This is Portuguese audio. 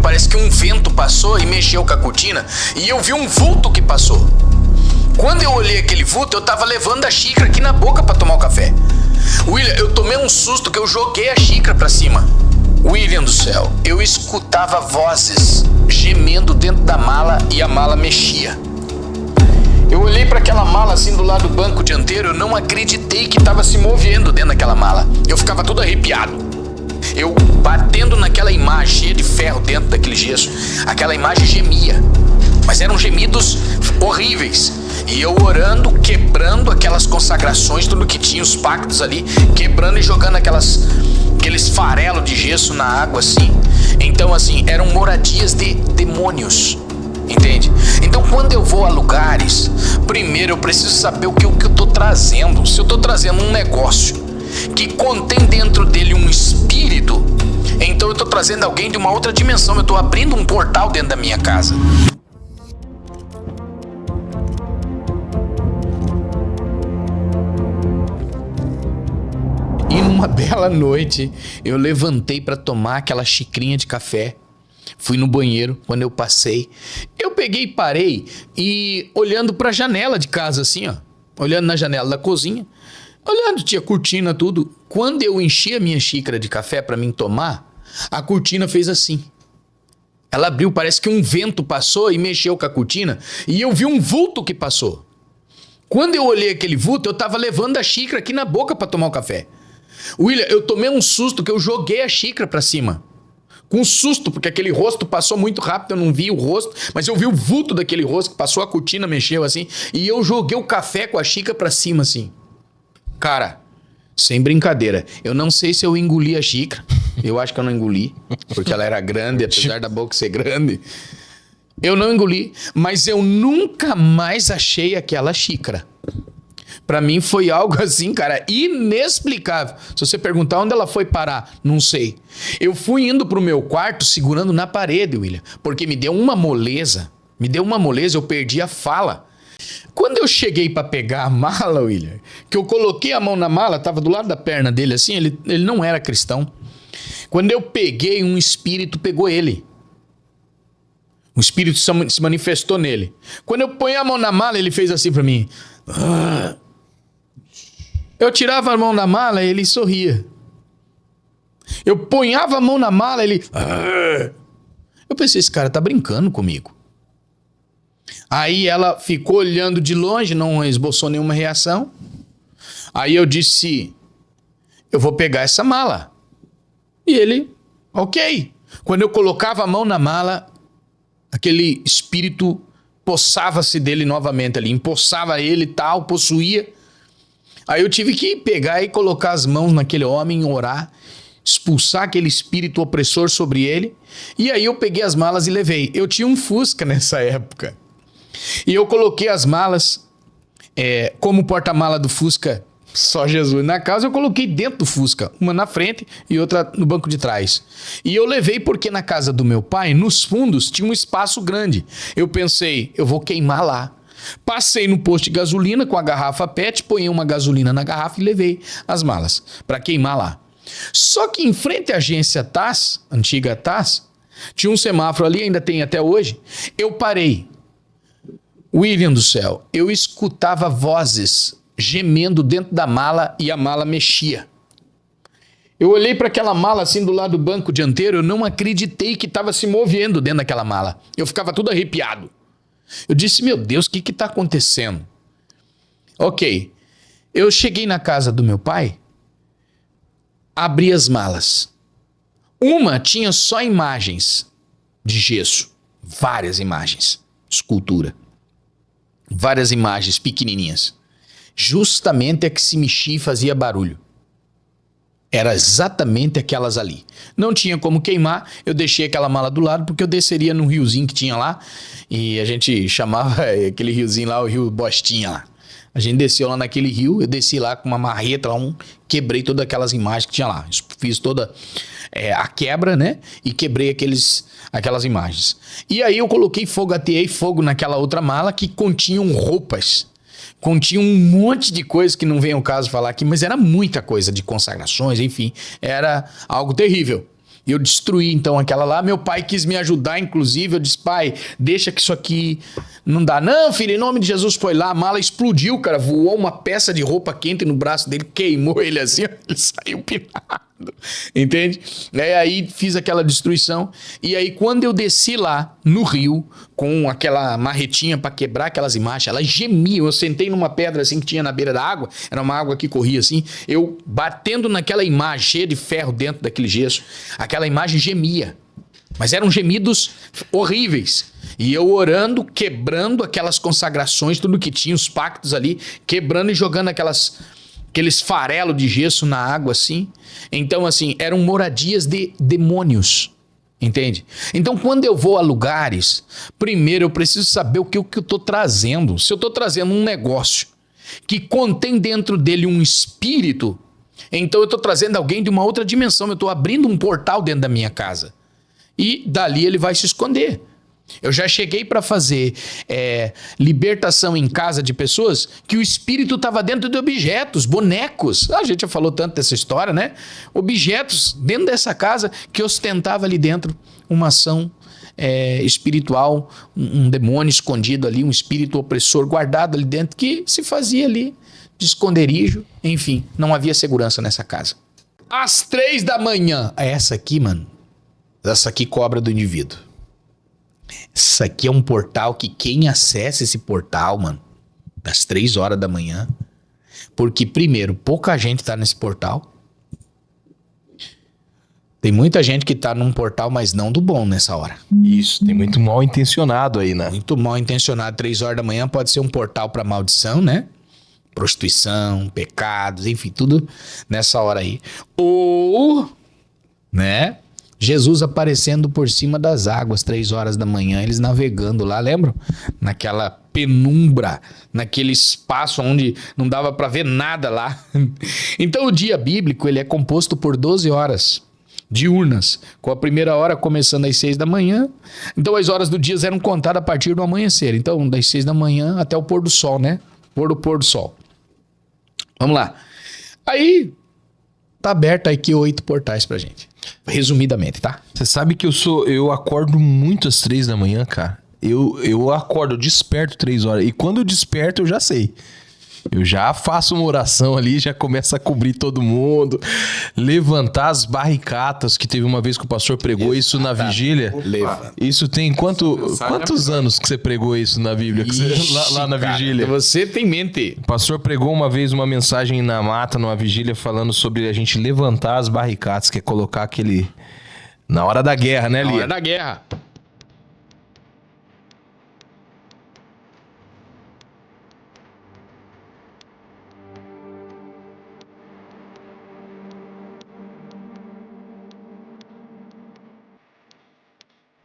parece que um vento passou e mexeu com a cortina e eu vi um vulto que passou. Quando eu olhei aquele vulto, eu tava levando a xícara aqui na boca pra tomar o café. William, eu tomei um susto que eu joguei a xícara pra cima. William do céu, eu escutava vozes gemendo dentro da mala e a mala mexia. Eu olhei para aquela mala assim do lado do banco dianteiro, eu não acreditei que estava se movendo dentro daquela mala. Eu ficava todo arrepiado. Eu batendo naquela imagem cheia de ferro dentro daquele gesso, aquela imagem gemia. Mas eram gemidos horríveis. E eu orando, quebrando aquelas consagrações, tudo que tinha, os pactos ali, quebrando e jogando aqueles farelos de gesso na água assim. Então assim, eram moradias de demônios. Entende? Então quando eu vou a lugares, primeiro eu preciso saber o que eu tô trazendo. Se eu tô trazendo um negócio que contém dentro dele um espírito, então eu tô trazendo alguém de uma outra dimensão. Eu tô abrindo um portal dentro da minha casa. E numa bela noite, eu levantei para tomar aquela xicrinha de café. Fui no banheiro, quando eu passei, eu peguei e parei e olhando pra janela de casa assim, ó. Olhando na janela da cozinha, olhando, tinha cortina, tudo. Quando eu enchi a minha xícara de café pra mim tomar, a cortina fez assim. Ela abriu, parece que um vento passou e mexeu com a cortina e eu vi um vulto que passou. Quando eu olhei aquele vulto, eu tava levando a xícara aqui na boca pra tomar o café. William, eu tomei um susto que eu joguei a xícara pra cima. Com susto, porque aquele rosto passou muito rápido, eu não vi o rosto, mas eu vi o vulto daquele rosto, que passou a cortina, mexeu assim, e eu joguei o café com a xícara pra cima assim. Cara, sem brincadeira, eu não sei se eu engoli a xícara, eu acho que eu não engoli, porque ela era grande, apesar da boca ser grande. Eu não engoli, mas eu nunca mais achei aquela xícara. Pra mim foi algo assim, cara, inexplicável. Se você perguntar onde ela foi parar, não sei. Eu fui indo pro meu quarto segurando na parede, William, porque me deu uma moleza, eu perdi a fala. Quando eu cheguei pra pegar a mala, William, que eu coloquei a mão na mala, tava do lado da perna dele assim, ele não era cristão. Quando eu peguei, um espírito pegou ele. Um espírito se manifestou nele. Quando eu ponho a mão na mala, ele fez assim pra mim. Eu tirava a mão da mala e ele sorria. Eu ponhava a mão na mala e ele... Eu pensei, esse cara tá brincando comigo. Aí ela ficou olhando de longe, não esboçou nenhuma reação. Aí eu disse, eu vou pegar essa mala. E ele, ok. Quando eu colocava a mão na mala, aquele espírito possava-se dele novamente ali. Empossava ele e tal, possuía. Aí eu tive que pegar e colocar as mãos naquele homem, orar, expulsar aquele espírito opressor sobre ele. E aí eu peguei as malas e levei. Eu tinha um Fusca nessa época. E eu coloquei as malas, como porta-mala do Fusca, só Jesus. Na casa eu coloquei dentro do Fusca, uma na frente e outra no banco de trás. E eu levei porque na casa do meu pai, nos fundos, tinha um espaço grande. Eu pensei, eu vou queimar lá. Passei no posto de gasolina com a garrafa PET, ponhei uma gasolina na garrafa e levei as malas para queimar lá. Só que em frente à agência TAS, antiga TAS, tinha um semáforo ali, ainda tem até hoje. Eu parei. William do céu, eu escutava vozes gemendo dentro da mala e a mala mexia. Eu olhei para aquela mala assim do lado do banco dianteiro, eu não acreditei que estava se movendo dentro daquela mala. Eu ficava todo arrepiado. Eu disse, meu Deus, o que está acontecendo? Ok, eu cheguei na casa do meu pai, abri as malas. Uma tinha só imagens de gesso, várias imagens, escultura, várias imagens pequenininhas. Justamente a que se mexia e fazia barulho. Era exatamente aquelas ali. Não tinha como queimar, eu deixei aquela mala do lado porque eu desceria num riozinho que tinha lá e a gente chamava aquele riozinho lá, o rio Bostinha lá. A gente desceu lá naquele rio, eu desci lá com uma marreta, quebrei todas aquelas imagens que tinha lá. Fiz toda a quebra, né? E quebrei aquelas imagens. E aí eu coloquei fogo, ateei fogo naquela outra mala que continham roupas. Continha um monte de coisa que não vem ao caso falar aqui, mas era muita coisa de consagrações, enfim, era algo terrível. E eu destruí, então, aquela lá. Meu pai quis me ajudar, inclusive. Eu disse, pai, deixa que isso aqui não dá. Não, filho, em nome de Jesus, foi lá. A mala explodiu, cara. Voou uma peça de roupa quente no braço dele, queimou ele assim, ele saiu pinado. Entende? Aí fiz aquela destruição. E aí, quando eu desci lá no rio, com aquela marretinha pra quebrar aquelas imagens, elas gemiam. Eu sentei numa pedra assim que tinha na beira da água. Era uma água que corria assim. Eu batendo naquela imagem cheia de ferro dentro daquele gesso. Aquela imagem gemia. Mas eram gemidos horríveis. E eu orando, quebrando aquelas consagrações, tudo que tinha, os pactos ali, quebrando e jogando aqueles farelos de gesso na água assim. Então, assim, eram moradias de demônios. Entende? Então, quando eu vou a lugares, primeiro eu preciso saber o que eu estou trazendo. Se eu estou trazendo um negócio que contém dentro dele um espírito, então eu estou trazendo alguém de uma outra dimensão. Eu estou abrindo um portal dentro da minha casa. E dali ele vai se esconder. Eu já cheguei para fazer libertação em casa de pessoas que o espírito estava dentro de objetos, bonecos. A gente já falou tanto dessa história, né? Objetos dentro dessa casa que ostentava ali dentro uma ação espiritual, um demônio escondido ali, um espírito opressor guardado ali dentro que se fazia ali de esconderijo. Enfim, não havia segurança nessa casa. Às 3 da manhã, essa aqui, mano, essa aqui cobra do indivíduo. Isso aqui é um portal que quem acessa esse portal, mano, às 3 horas da manhã, porque primeiro, pouca gente tá nesse portal. Tem muita gente que tá num portal, mas não do bom nessa hora. Isso, tem muito mal intencionado aí, né? Muito mal intencionado. 3 horas da manhã pode ser um portal pra maldição, né? Prostituição, pecados, enfim, tudo nessa hora aí. Ou, né? Jesus aparecendo por cima das águas, 3 horas da manhã, eles navegando lá, lembram? Naquela penumbra, naquele espaço onde não dava para ver nada lá. Então o dia bíblico ele é composto por 12 horas diurnas, com a primeira hora começando às 6 da manhã. Então as horas do dia eram contadas a partir do amanhecer. Então das 6 da manhã até o pôr do sol, né? Pôr do sol. Vamos lá. Aí tá aberto aqui 8 portais pra gente. Resumidamente, tá? Você sabe que eu acordo muito às 3 da manhã, cara. Eu acordo, eu desperto 3 horas. E quando eu desperto, eu já sei. Eu já faço uma oração ali, já começo a cobrir todo mundo. Levantar as barricadas, que teve uma vez que o pastor pregou isso na vigília. Isso tem quantos anos que você pregou isso na Bíblia? Lá na vigília? Você tem mente. O pastor pregou uma vez uma mensagem na mata, numa vigília, falando sobre a gente levantar as barricadas, que é colocar aquele... Na hora da guerra, né, Lia? Na hora da guerra.